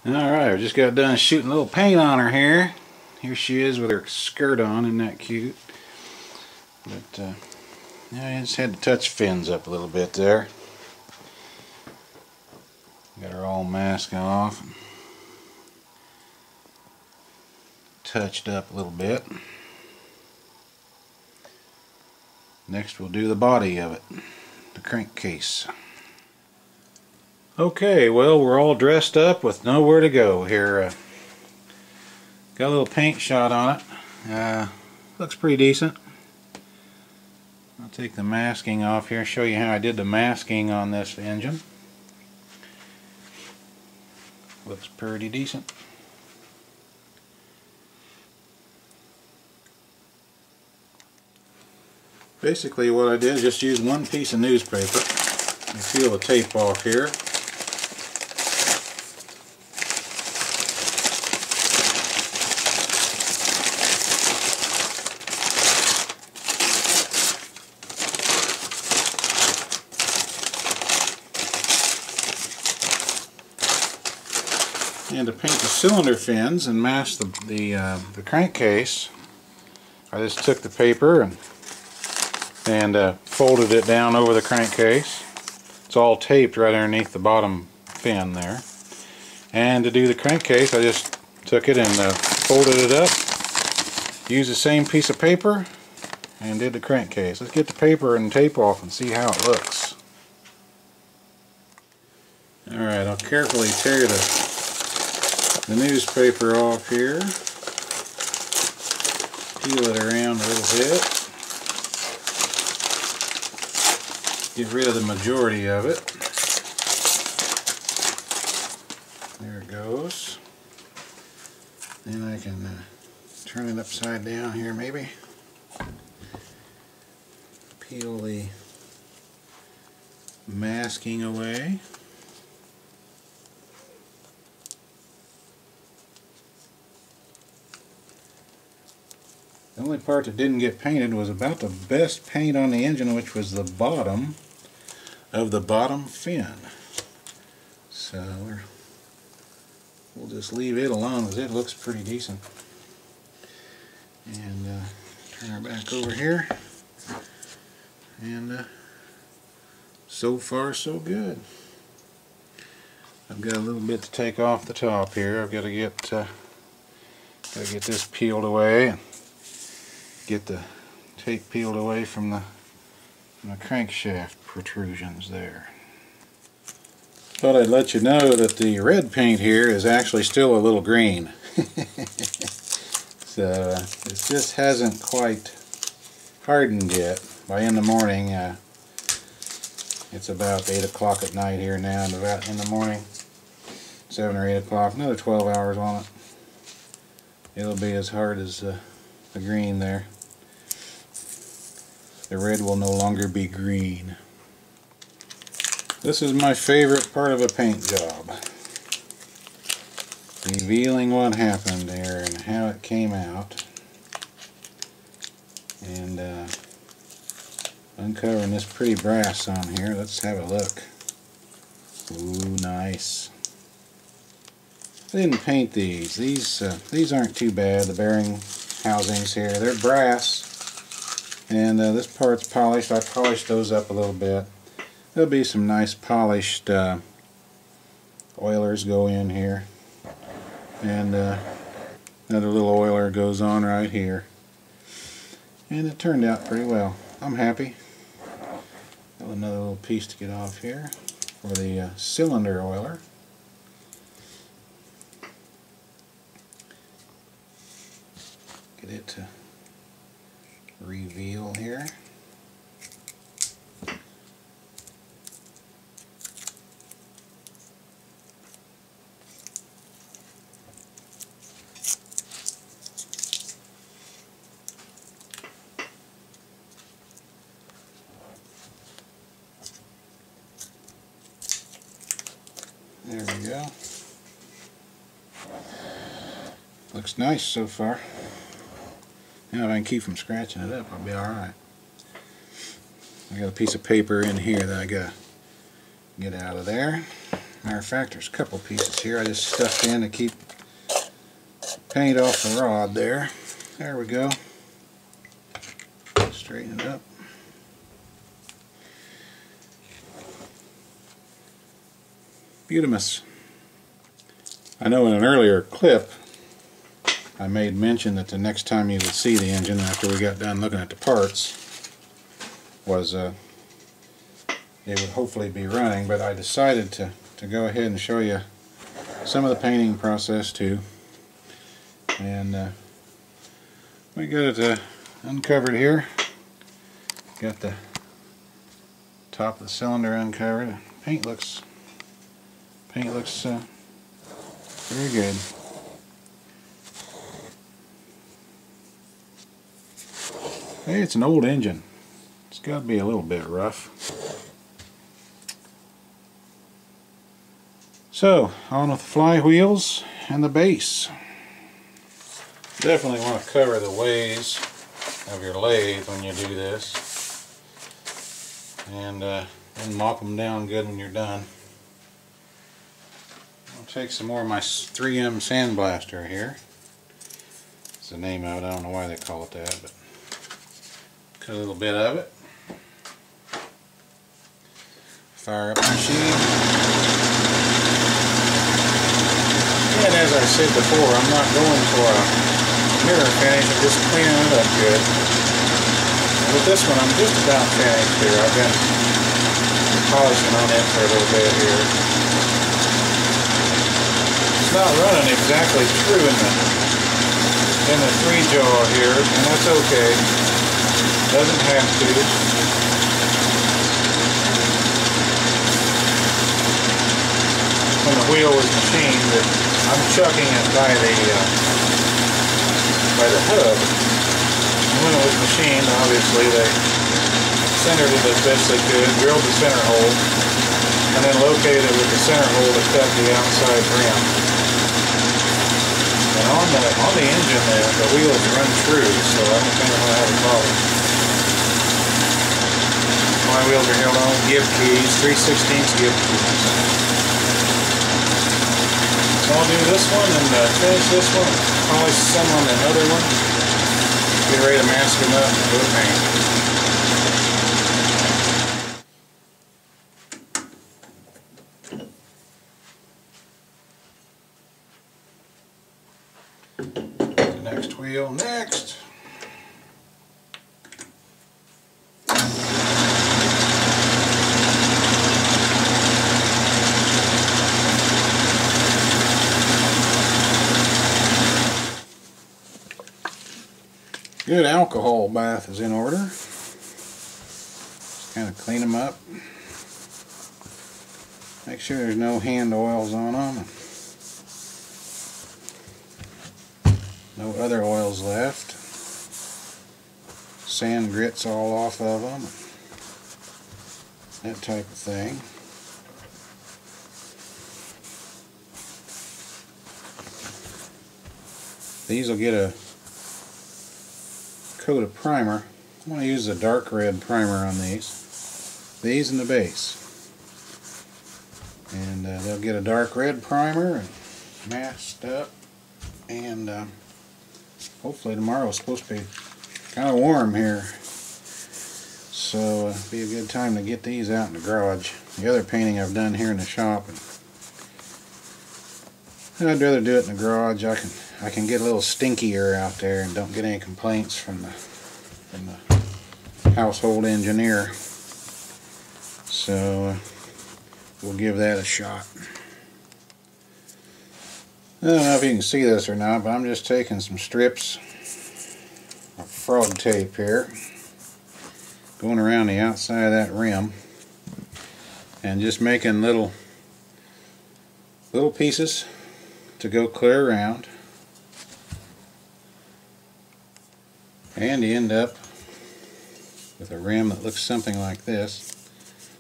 Alright, I just got done shooting a little paint on her here. Here she is with her skirt on, isn't that cute? But yeah, I just had to touch fins up a little bit there. Got her all masked off. Touched up a little bit. Next we'll do the body of it, the crankcase. Okay, well, we're all dressed up with nowhere to go here. Got a little paint shot on it. Looks pretty decent. I'll take the masking off here, show you how I did the masking on this engine. Looks pretty decent. Basically what I did is just use one piece of newspaper and peel the tape off here. And to paint the cylinder fins and mask the crankcase, I just took the paper and folded it down over the crankcase. It's all taped right underneath the bottom fin there. And to do the crankcase, I just took it and folded it up, used the same piece of paper, and did the crankcase. Let's get the paper and tape off and see how it looks. Alright, I'll carefully tear the newspaper off here. Peel it around a little bit. Get rid of the majority of it. There it goes. Then I can turn it upside down here maybe. Peel the masking away. The only part that didn't get painted was about the best paint on the engine, which was the bottom of the bottom fin. So we'll just leave it alone because it looks pretty decent. And turn her back over here. And so far so good. I've got a little bit to take off the top here. I've got to get this peeled away. Get the tape peeled away from the crankshaft protrusions there. Thought I'd let you know that the red paint here is actually still a little green. So it just hasn't quite hardened yet. By in the morning, it's about 8 o'clock at night here now, and about in the morning, 7 or 8 o'clock, another 12 hours on it. It'll be as hard as the green there. The red will no longer be green. This is my favorite part of a paint job. Revealing what happened there and how it came out. And uncovering this pretty brass on here. Let's have a look. Ooh, nice. I didn't paint these. These aren't too bad, the bearing housings here. They're brass. And this part's polished. I polished those up a little bit. There'll be some nice polished oilers go in here. And another little oiler goes on right here. And it turned out pretty well. I'm happy. Got another little piece to get off here for the cylinder oiler. Get it to reveal here. There we go. Looks nice so far. Now if I can keep from scratching it up, I'll be alright. I got a piece of paper in here that I gotta get out of there. Matter of fact, there's a couple pieces here I just stuffed in to keep paint off the rod there. There we go. Straighten it up. Beautimous. I know in an earlier clip I made mention that the next time you would see the engine after we got done looking at the parts was it would hopefully be running, but I decided to go ahead and show you some of the painting process too. And we got it uncovered here. Got the top of the cylinder uncovered. Paint looks very good. Hey, it's an old engine. It's got to be a little bit rough. So, on with the flywheels and the base. Definitely want to cover the ways of your lathe when you do this. And then mop them down good when you're done. I'll take some more of my 3M sandblaster here. That's the name of it. I don't know why they call it that, but cut a little bit of it. Fire up the machine. And as I said before, I'm not going for a mirror finish, I'm just cleaning it up good. And with this one, I'm just about finished here. I've been polishing on it for a little bit here. It's not running exactly true in the 3-jaw here, and that's okay. Doesn't have to. When the wheel was machined, I'm chucking it by the hub. And when it was machined, obviously they centered it as best they could, drilled the center hole, and then located it with the center hole to cut the outside rim. And on the engine there, the wheels run true, so I don't think I'm going to have a problem. My wheels are held on with give keys, 3/16 give keys. So I'll do this one and finish this one, polish some on the other one, get ready to mask them up and go to paint. The next wheel next. Good alcohol bath is in order. Just kind of clean them up. Make sure there's no hand oils on them. No other oils left. Sand grits all off of them. That type of thing. These will get a coat of primer. I'm going to use a dark red primer on these and the base, and they'll get a dark red primer and masked up, and hopefully tomorrow is supposed to be kind of warm here, so it'll be a good time to get these out in the garage. The other painting I've done here in the shop, and I'd rather do it in the garage. I can get a little stinkier out there and don't get any complaints from the household engineer. So we'll give that a shot. I don't know if you can see this or not, but I'm just taking some strips of frog tape here, going around the outside of that rim, and just making little pieces to go clear around. And you end up with a rim that looks something like this.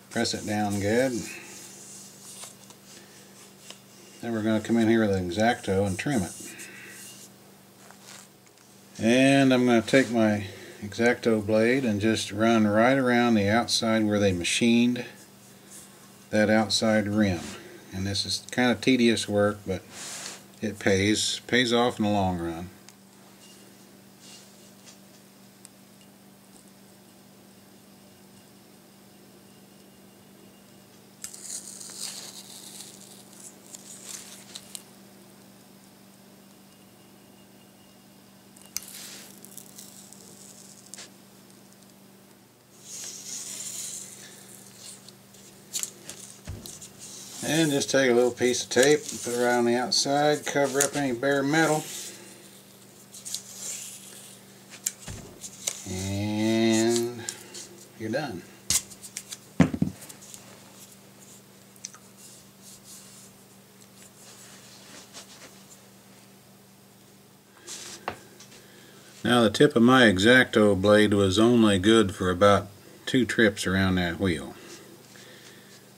Press it down good. Then we're going to come in here with an X-Acto and trim it. And I'm going to take my X-Acto blade and just run right around the outside where they machined that outside rim. and this is kind of tedious work, but it pays off in the long run. And just take a little piece of tape and put it around the outside, cover up any bare metal, and you're done. Now the tip of my X-Acto blade was only good for about 2 trips around that wheel.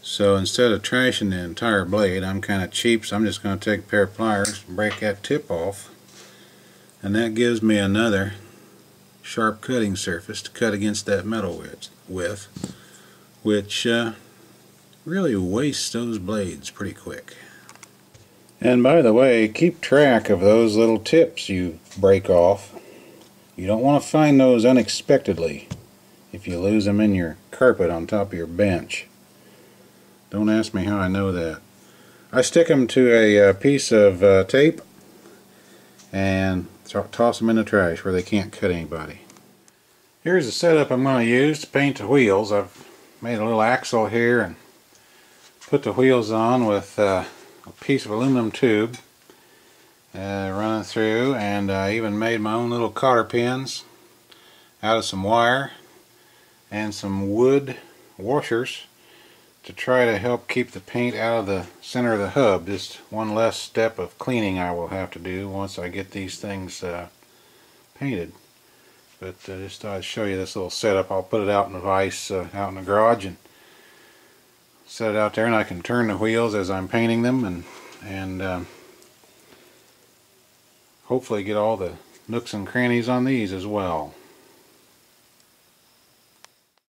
So instead of trashing the entire blade, I'm kind of cheap, so I'm just going to take a pair of pliers and break that tip off, and that gives me another sharp cutting surface to cut against that metal with, which really wastes those blades pretty quick. And by the way, keep track of those little tips you break off. You don't want to find those unexpectedly if you lose them in your carpet on top of your bench. Don't ask me how I know that. I stick them to a piece of tape and toss them in the trash where they can't cut anybody. Here's the setup I'm going to use to paint the wheels. I've made a little axle here and put the wheels on with a piece of aluminum tube running through, and I even made my own little cotter pins out of some wire and some wood washers to try to help keep the paint out of the center of the hub. Just one less step of cleaning I will have to do once I get these things painted. But just thought I'd show you this little setup. I'll put it out in the vise out in the garage and set it out there, and I can turn the wheels as I'm painting them and hopefully get all the nooks and crannies on these as well.